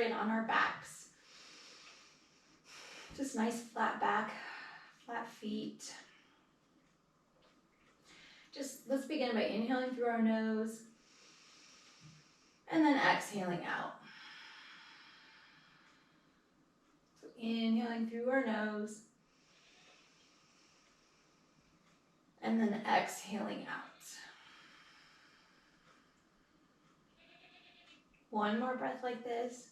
start in on our backs. Just nice flat back, flat feet. Just let's begin by inhaling through our nose and then exhaling out. So inhaling through our nose and then exhaling out. One more breath like this.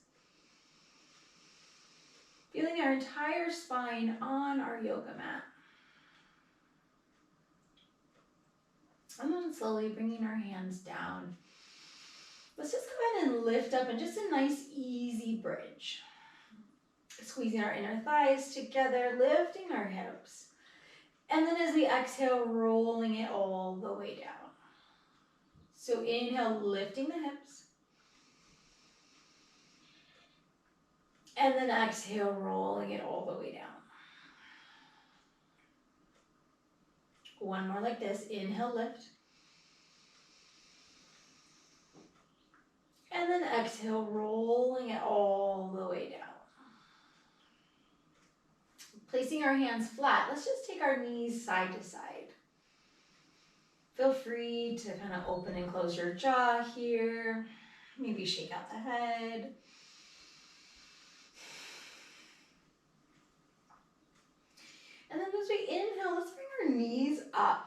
Feeling our entire spine on our yoga mat. And then slowly bringing our hands down. Let's just go ahead and lift up in just a nice easy bridge. Squeezing our inner thighs together, lifting our hips. And then as we exhale, rolling it all the way down. So inhale, lifting the hips. And then exhale, rolling it all the way down. One more like this. Inhale, lift. And then exhale, rolling it all the way down. Placing our hands flat, let's just take our knees side to side. Feel free to kind of open and close your jaw here. Maybe shake out the head. And then as we inhale, let's bring our knees up.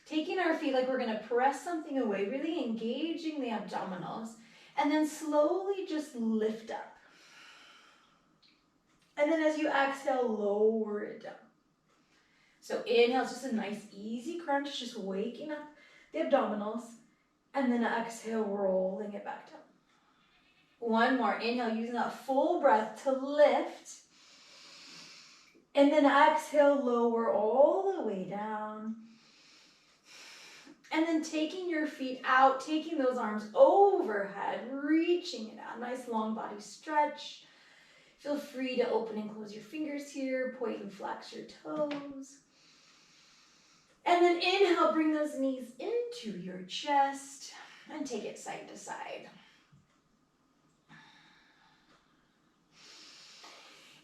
Taking our feet like we're gonna press something away, really engaging the abdominals. And then slowly just lift up. And then as you exhale, lower it down. So inhale, it's just a nice easy crunch, just waking up the abdominals. And then exhale, rolling it back down. One more, inhale, using that full breath to lift. And then exhale, lower all the way down. And then taking your feet out, taking those arms overhead, reaching it out. Nice long body stretch. Feel free to open and close your fingers here. Point and flex your toes. And then inhale, bring those knees into your chest and take it side to side.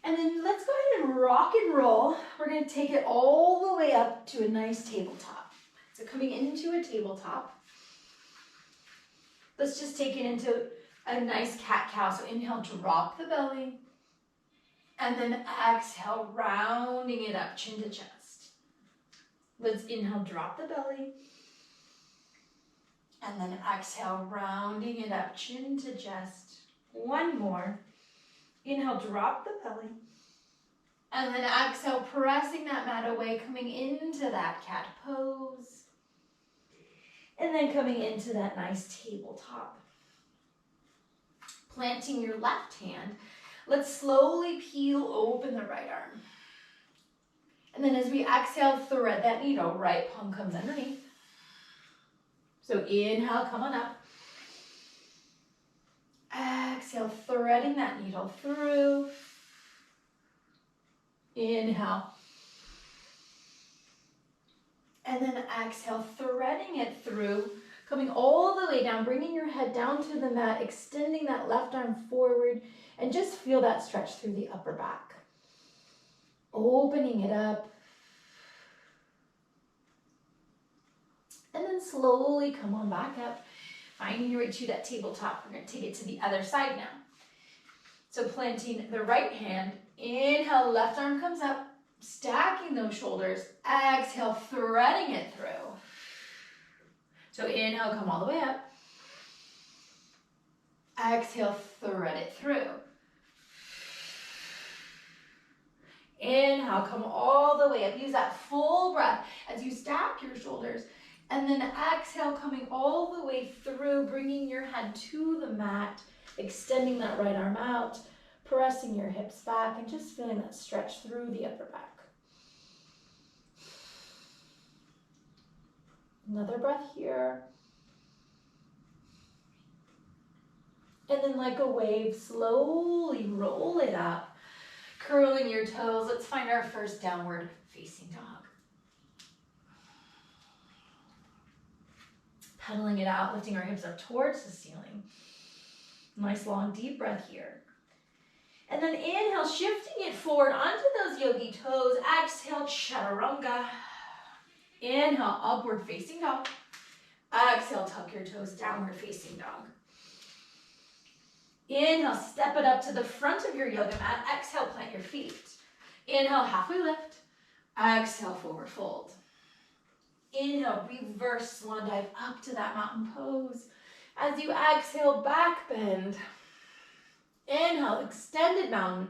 And then let's go ahead and rock and roll. We're going to take it all the way up to a nice tabletop. So coming into a tabletop, let's just take it into a nice cat-cow. So inhale, drop the belly. And then exhale, rounding it up, chin to chest. Let's inhale, drop the belly. And then exhale, rounding it up, chin to chest. One more. Inhale, drop the belly. And then exhale, pressing that mat away, coming into that cat pose. And then coming into that nice tabletop. Planting your left hand, let's slowly peel open the right arm. And then as we exhale, thread that needle, right palm comes underneath. So inhale, come on up. Exhale, threading that needle through. Inhale. And then exhale, threading it through, coming all the way down, bringing your head down to the mat, extending that left arm forward, and just feel that stretch through the upper back. Opening it up. And then slowly come on back up. Finding your way to that tabletop. We're going to take it to the other side now. So planting the right hand, inhale, left arm comes up, stacking those shoulders, exhale, threading it through. So inhale, come all the way up. Exhale, thread it through. Inhale, come all the way up. Use that full breath as you stack your shoulders. And then exhale, coming all the way through, bringing your head to the mat, extending that right arm out, pressing your hips back, and just feeling that stretch through the upper back. Another breath here. And then like a wave, slowly roll it up, curling your toes. Let's find our first downward facing dog. Pedaling it out, lifting our hips up towards the ceiling. Nice long deep breath here. And then inhale, shifting it forward onto those yogi toes. Exhale, chaturanga. Inhale, upward facing dog. Exhale, tuck your toes, downward facing dog. Inhale, step it up to the front of your yoga mat. Exhale, plant your feet. Inhale, halfway lift. Exhale, forward fold. Inhale, reverse swan dive up to that mountain pose. As you exhale, back bend. Inhale, extended mountain.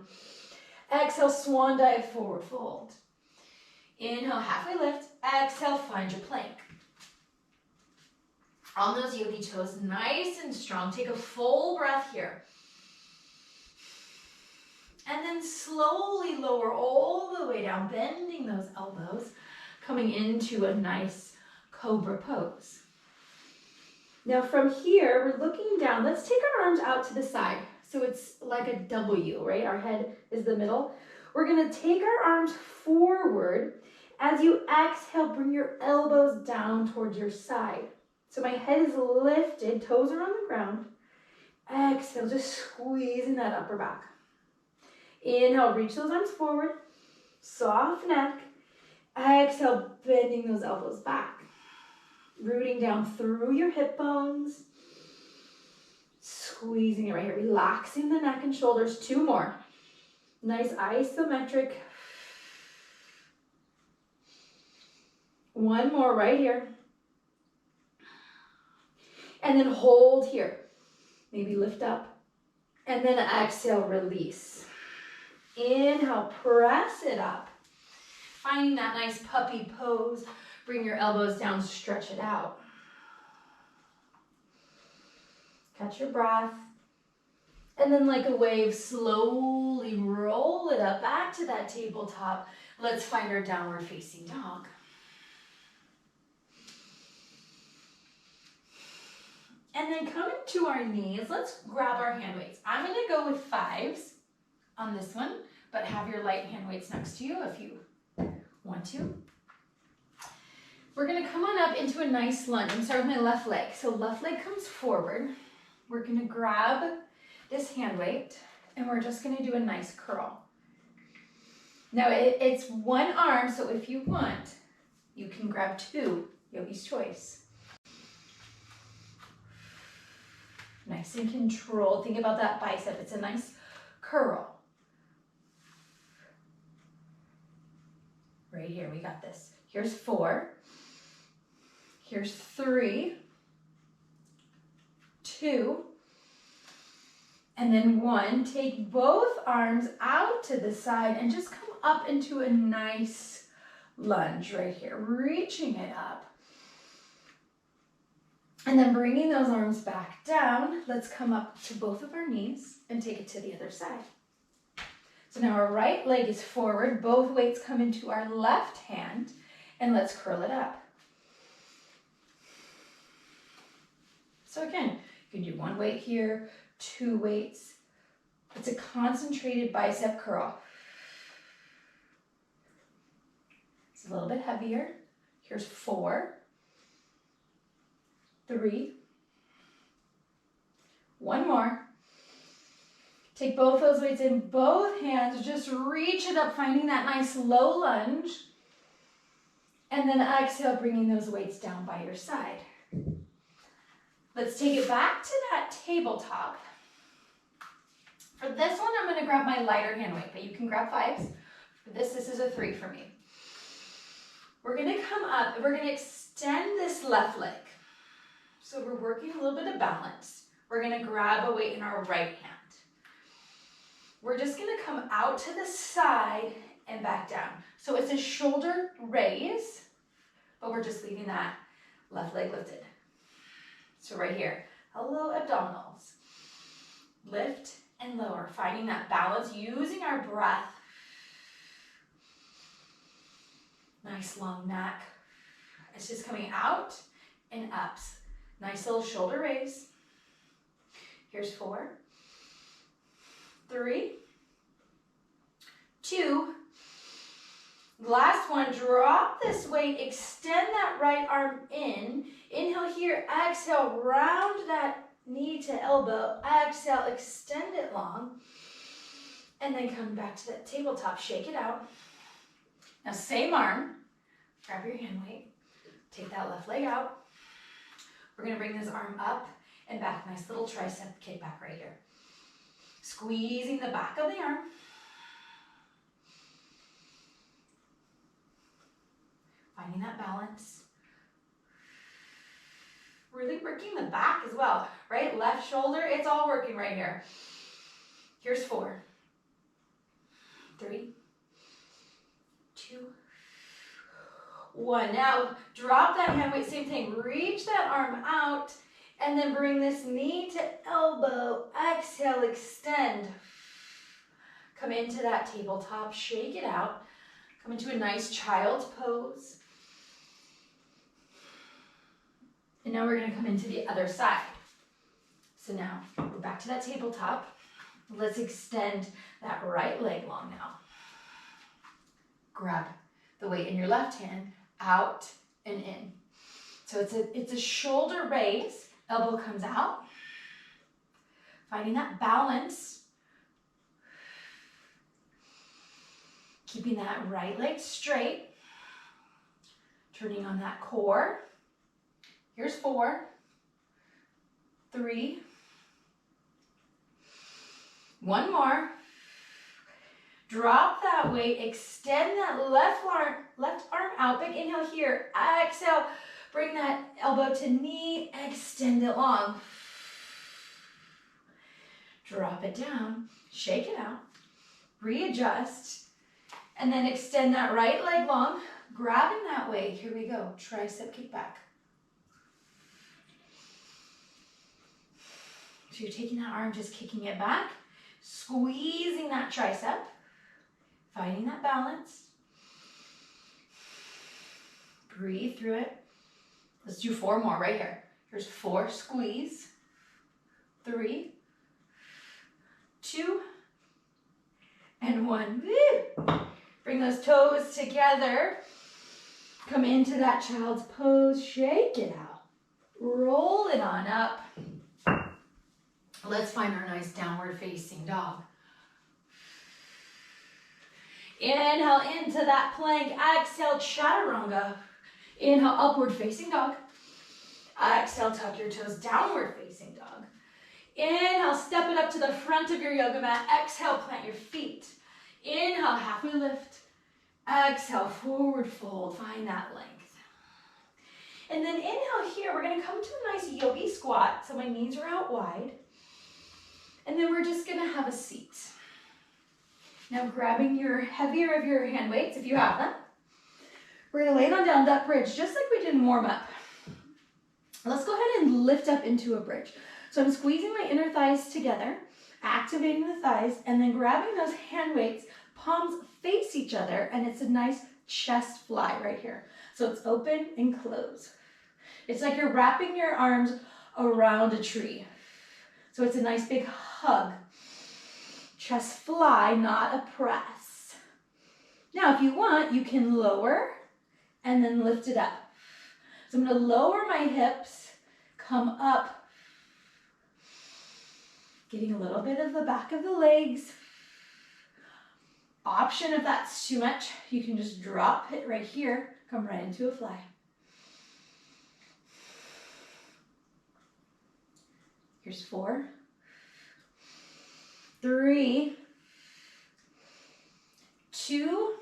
Exhale, swan dive, forward fold. Inhale, halfway lift. Exhale, find your plank. On those yogi toes, nice and strong. Take a full breath here. And then slowly lower all the way down, bending those elbows, coming into a nice cobra pose. Now from here, we're looking down. Let's take our arms out to the side. So it's like a W, right? Our head is the middle. We're gonna take our arms forward. As you exhale, bring your elbows down towards your side. So my head is lifted, toes are on the ground. Exhale, just squeezing that upper back. Inhale, reach those arms forward. Soft neck. Exhale, bending those elbows back. Rooting down through your hip bones. Squeezing it right here. Relaxing the neck and shoulders. 2 more. Nice isometric. 1 more right here. And then hold here. Maybe lift up. And then exhale, release. Inhale, press it up. Finding that nice puppy pose. Bring your elbows down, stretch it out. Catch your breath. And then like a wave, slowly roll it up back to that tabletop. Let's find our downward facing dog. And then coming to our knees, let's grab our hand weights. I'm gonna go with 5s on this one, but have your light hand weights next to you if you want to. We're gonna come on up into a nice lunge. I'm starting with my left leg. So left leg comes forward. We're gonna grab this hand weight and we're just gonna do a nice curl. Now it's 1 arm, so if you want, you can grab 2, yogi's choice. Nice and controlled. Think about that bicep. It's a nice curl. Right here, we got this. Here's 4. Here's 3, 2, and then 1. Take both arms out to the side and just come up into a nice lunge right here, reaching it up. And then bringing those arms back down, let's come up to both of our knees and take it to the other side. So now our right leg is forward, both weights come into our left hand, and let's curl it up. So again, you can do 1 weight here, 2 weights. It's a concentrated bicep curl. It's a little bit heavier. Here's 4, 3, 1 more. Take both those weights in both hands, just reach it up, finding that nice low lunge. And then exhale, bringing those weights down by your side. Let's take it back to that tabletop. For this one, I'm gonna grab my lighter hand weight, but you can grab 5s. For this is a 3 for me. We're gonna come up, and we're gonna extend this left leg. So we're working a little bit of balance. We're gonna grab a weight in our right hand. We're just gonna come out to the side and back down. So it's a shoulder raise, but we're just leaving that left leg lifted. So right here, hello abdominals. Lift and lower, finding that balance, using our breath. Nice long neck. It's just coming out and up. Nice little shoulder raise. Here's 4, 3, 2. Last one, drop this weight, extend that right arm in. Inhale here, exhale, round that knee to elbow. Exhale, extend it long. And then come back to that tabletop, shake it out. Now same arm, grab your hand weight, take that left leg out. We're gonna bring this arm up and back, nice little tricep kickback right here. Squeezing the back of the arm. Finding that balance. Really working the back as well, right? Left shoulder, it's all working right here. Here's 4, 3, 2, 1. Now drop that hand weight, same thing. Reach that arm out and then bring this knee to elbow. Exhale, extend. Come into that tabletop, shake it out. Come into a nice child's pose. And now we're gonna come into the other side. So now we're back to that tabletop. Let's extend that right leg long now. Grab the weight in your left hand, out and in. So it's a shoulder raise, elbow comes out. Finding that balance. Keeping that right leg straight. Turning on that core. Here's 4, 3, 1 more. Drop that weight, extend that left arm out, big inhale here, exhale, bring that elbow to knee, extend it long. Drop it down, shake it out, readjust, and then extend that right leg long, grabbing that weight, here we go, tricep kick back. So you're taking that arm, just kicking it back, squeezing that tricep, finding that balance. Breathe through it. Let's do 4 more right here. Here's 4, squeeze, 3, 2, and 1. Woo! Bring those toes together. Come into that child's pose, shake it out. Roll it on up. Let's find our nice downward facing dog. Inhale into that plank. Exhale, chaturanga. Inhale, upward facing dog. Exhale, tuck your toes, downward facing dog. Inhale, step it up to the front of your yoga mat. Exhale, plant your feet. Inhale, halfway lift. Exhale, forward fold. Find that length. And then inhale here, we're gonna come to a nice yogi squat. So my knees are out wide. And then we're just gonna have a seat. Now grabbing your heavier of your hand weights, if you have them. We're gonna lay it on down, that bridge, just like we did in warm up. Let's go ahead and lift up into a bridge. So I'm squeezing my inner thighs together, activating the thighs, and then grabbing those hand weights, palms face each other, and it's a nice chest fly right here. So it's open and close. It's like you're wrapping your arms around a tree. So it's a nice big hug. Chest fly, not a press. Now, if you want, you can lower and then lift it up. So I'm gonna lower my hips, come up, getting a little bit of the back of the legs. Option, if that's too much, you can just drop it right here, come right into a fly. Here's 4, 3, 2,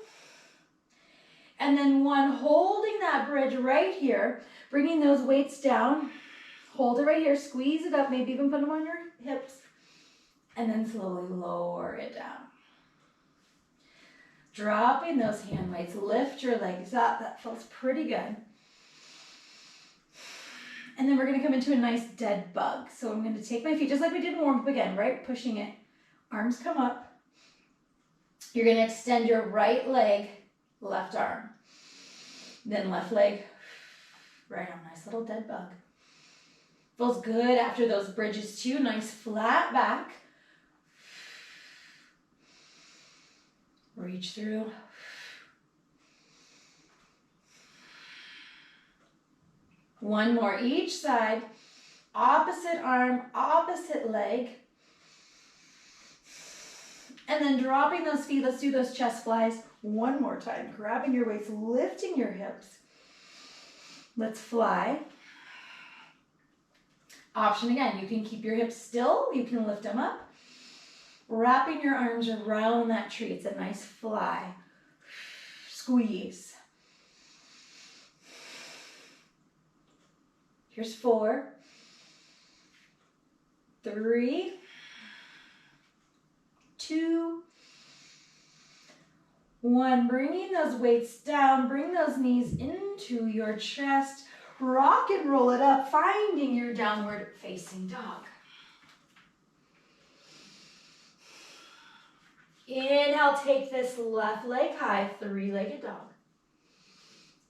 and then 1. Holding that bridge right here, bringing those weights down. Hold it right here, squeeze it up, maybe even put them on your hips, and then slowly lower it down. Dropping those hand weights, lift your legs up. That feels pretty good. And then we're gonna come into a nice dead bug. So I'm gonna take my feet, just like we did in warm up again, right? Pushing it. Arms come up. You're gonna extend your right leg, left arm. Then left leg, right arm. Nice little dead bug. Feels good after those bridges too. Nice flat back. Reach through. One more each side. Opposite arm, opposite leg. And then dropping those feet, let's do those chest flies one more time. Grabbing your weights, lifting your hips. Let's fly. Option again, you can keep your hips still, you can lift them up. Wrapping your arms around that tree, it's a nice fly. Squeeze. Here's 4, 3, 2, 1. Bringing those weights down, bring those knees into your chest. Rock and roll it up, finding your downward facing dog. Inhale, take this left leg high, 3-legged dog.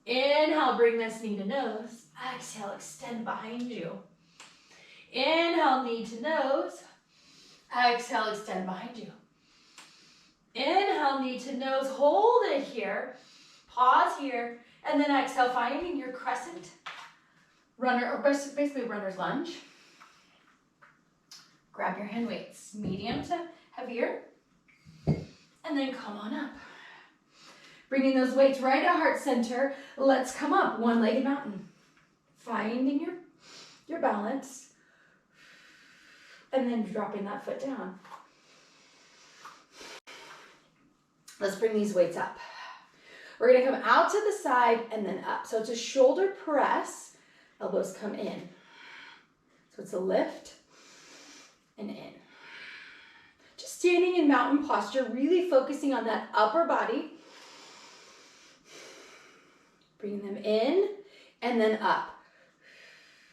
Inhale, bring this knee to nose. Exhale, extend behind you. Inhale, knee to nose. Exhale, extend behind you. Inhale, knee to nose, hold it here. Pause here, and then exhale, finding your crescent runner, or basically runner's lunge. Grab your hand weights, medium to heavier, and then come on up. Bringing those weights right at heart center. Let's come up, one-legged mountain. Finding your balance, and then dropping that foot down. Let's bring these weights up. We're gonna come out to the side and then up. So it's a shoulder press, elbows come in. So it's a lift and in. Just standing in mountain posture, really focusing on that upper body. Bringing them in and then up.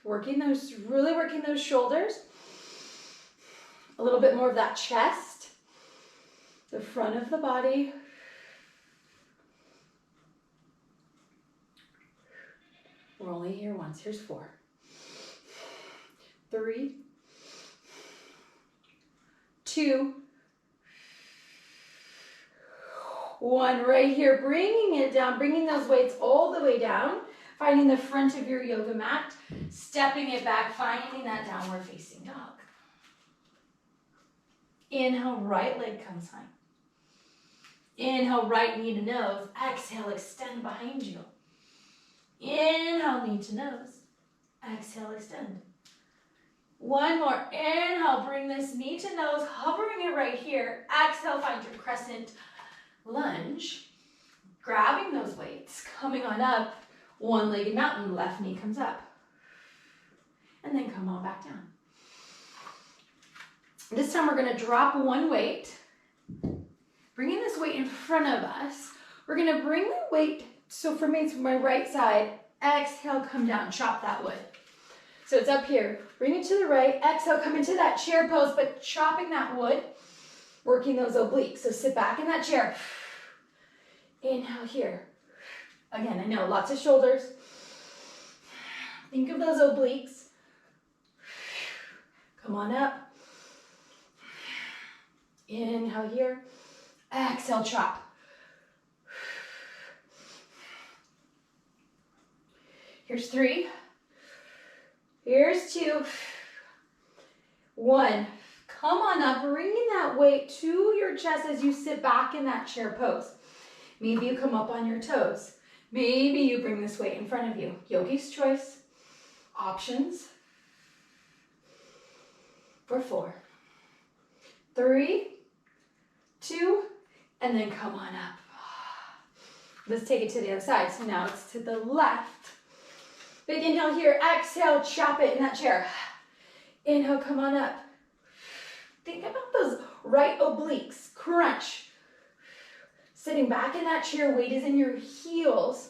Really working those shoulders. A little bit more of that chest. The front of the body. We're only here once. Here's 4, 3, 2, 1. Right here, bringing it down, bringing those weights all the way down, finding the front of your yoga mat, stepping it back, finding that downward facing dog. Inhale, right leg comes high. Inhale, right knee to nose. Exhale, extend behind you. Inhale, knee to nose. Exhale, extend. One more. Inhale, bring this knee to nose, hovering it right here. Exhale, find your crescent lunge. Grabbing those weights, coming on up. One-legged mountain, left knee comes up. And then come on back down. This time we're gonna drop one weight. Bringing this weight in front of us. We're gonna bring the weight, so for me it's my right side. Exhale, come down, chop that wood. So it's up here. Bring it to the right. Exhale, come into that chair pose, but chopping that wood, working those obliques. So sit back in that chair. Inhale here. Again, I know, lots of shoulders. Think of those obliques. Come on up. Inhale here. Exhale, chop. Here's 3. Here's 2. 1. Come on up, bringing that weight to your chest as you sit back in that chair pose. Maybe you come up on your toes. Maybe you bring this weight in front of you. Yogi's choice. Options. For 4, 3, 2, and then come on up. Let's take it to the other side. So now it's to the left. Big inhale here. Exhale, chop it in that chair. Inhale, come on up. Think about those right obliques. Crunch. Sitting back in that chair, weight is in your heels.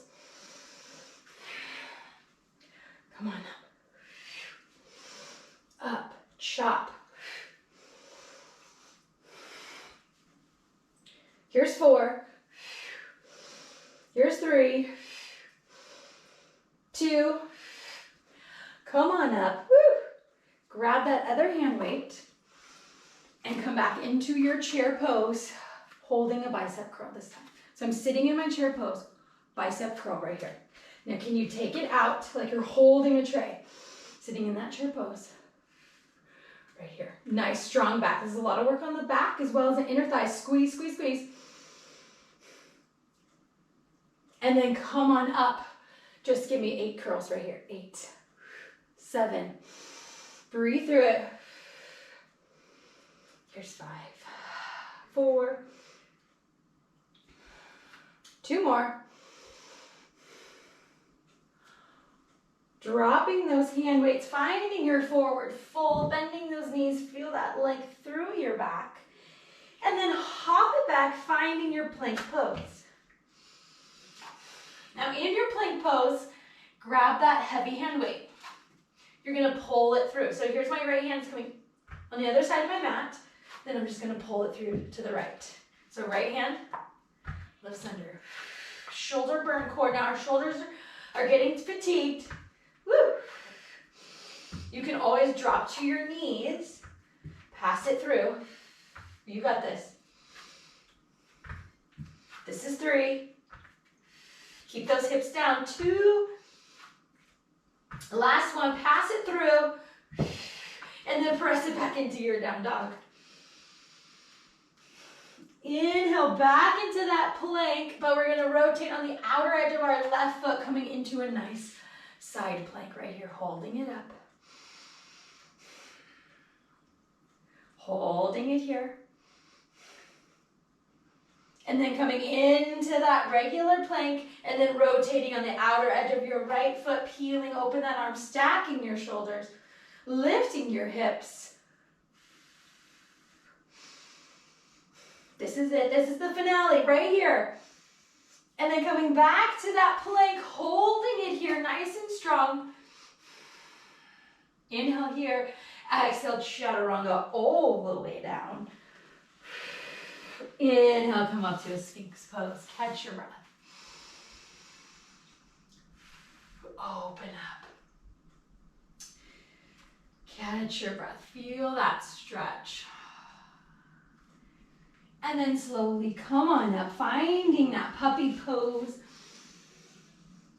Come on up. Up, chop. Here's 4. Here's 3. 2. Come on up. Woo. Grab that other hand weight and come back into your chair pose, holding a bicep curl this time. So I'm sitting in my chair pose, bicep curl right here. Now can you take it out like you're holding a tray? Sitting in that chair pose. Right here. Nice, strong back. This is a lot of work on the back as well as the inner thighs. Squeeze, squeeze, squeeze. And then come on up. Just give me 8 curls right here. 8, 7. Breathe through it. Here's 5, 4. 2 more. Dropping those hand weights, finding your forward fold, bending those knees, feel that length through your back. And then hop it back, finding your plank pose. Now in your plank pose, grab that heavy hand weight. You're gonna pull it through. So here's my right hand's coming on the other side of my mat. Then I'm just gonna pull it through to the right. So right hand lifts under. Shoulder burn core. Now our shoulders are getting fatigued. Woo! You can always drop to your knees, pass it through. You got this. This is 3. Keep those hips down. 2. Last one, pass it through, and then press it back into your down dog. Inhale back into that plank, but we're gonna rotate on the outer edge of our left foot, coming into a nice side plank right here, holding it up. Holding it here. And then coming into that regular plank, and then rotating on the outer edge of your right foot, peeling open that arm, stacking your shoulders, lifting your hips. This is it. This is the finale right here. And then coming back to that plank, holding it here nice and strong. Inhale here. Exhale, chaturanga all the way down. Inhale, come up to a Sphinx pose. Catch your breath. Open up. Catch your breath. Feel that stretch. And then slowly come on up, finding that puppy pose.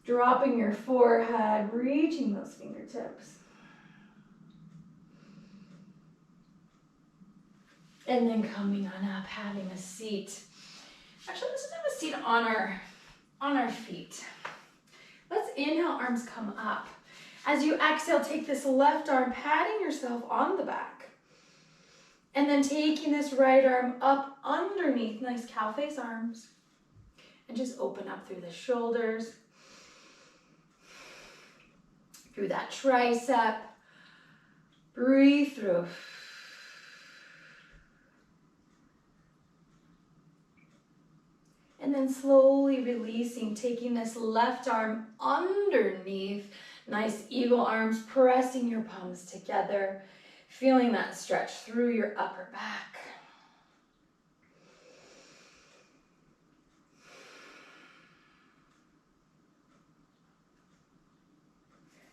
Dropping your forehead, reaching those fingertips. And then coming on up, having a seat. Actually, let's just have a seat on our feet. Let's inhale, arms come up. As you exhale, take this left arm, patting yourself on the back. And then taking this right arm up underneath, nice cow face arms. And just open up through the shoulders. Through that tricep. Breathe through. And then slowly releasing, taking this left arm underneath. Nice eagle arms, pressing your palms together. Feeling that stretch through your upper back.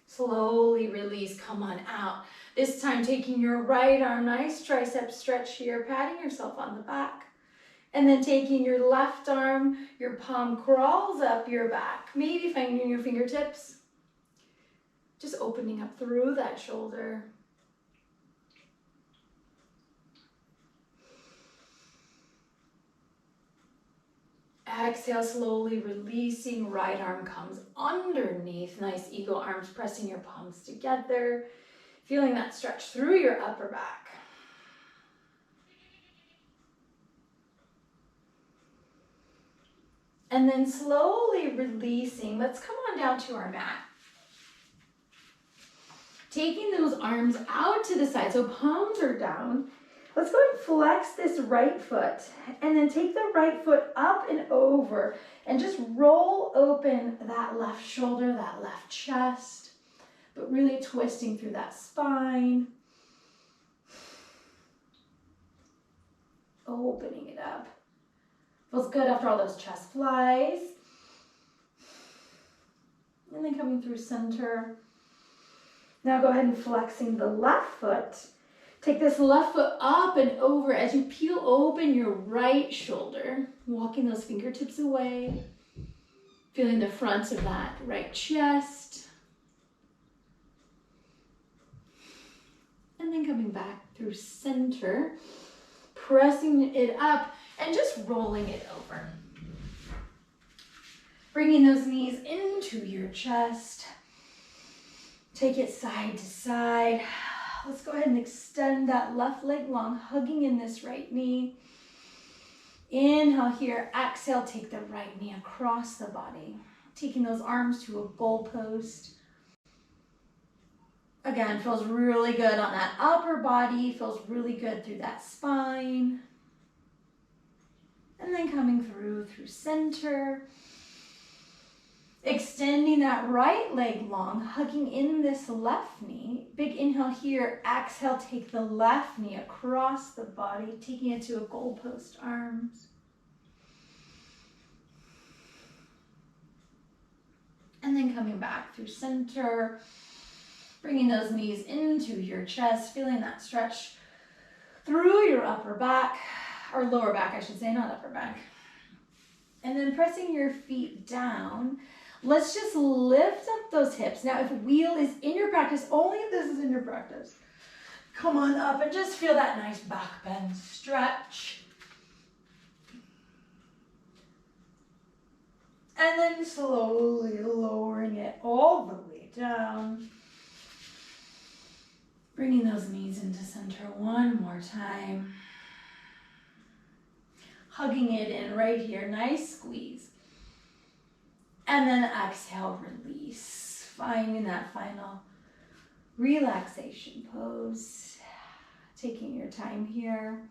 Slowly release, come on out. This time taking your right arm, nice tricep stretch here, patting yourself on the back. And then taking your left arm, your palm crawls up your back, maybe finding your fingertips. Just opening up through that shoulder. Exhale, slowly releasing, right arm comes underneath. Nice eagle arms, pressing your palms together. Feeling that stretch through your upper back. And then slowly releasing, let's come on down to our mat. Taking those arms out to the side, so palms are down. Let's go and flex this right foot, and then take the right foot up and over, and just roll open that left shoulder, that left chest, but really twisting through that spine. Opening it up. Feels good after all those chest flies. And then coming through center. Now go ahead and flexing the left foot. Take this left foot up and over as you peel open your right shoulder. Walking those fingertips away. Feeling the front of that right chest. And then then coming back through center, pressing it up and just rolling it over. Bringing those knees into your chest. Take it side to side. Let's go ahead and extend that left leg long, hugging in this right knee. Inhale here, exhale, take the right knee across the body. Taking those arms to a goalpost. Again, feels really good on that upper body, feels really good through that spine. And then coming through center. Extending that right leg long, hugging in this left knee. Big inhale here, exhale, take the left knee across the body, taking it to a goalpost arms. And then coming back through center, bringing those knees into your chest, feeling that stretch through your upper back, or lower back, I should say, not upper back. And then pressing your feet down. Let's just lift up those hips. Now, if wheel is in your practice, only if this is in your practice, come on up and just feel that nice back bend stretch. And then slowly lowering it all the way down. Bringing those knees into center one more time. Hugging it in right here, nice squeeze. And then exhale, release. Finding that final relaxation pose. Taking your time here.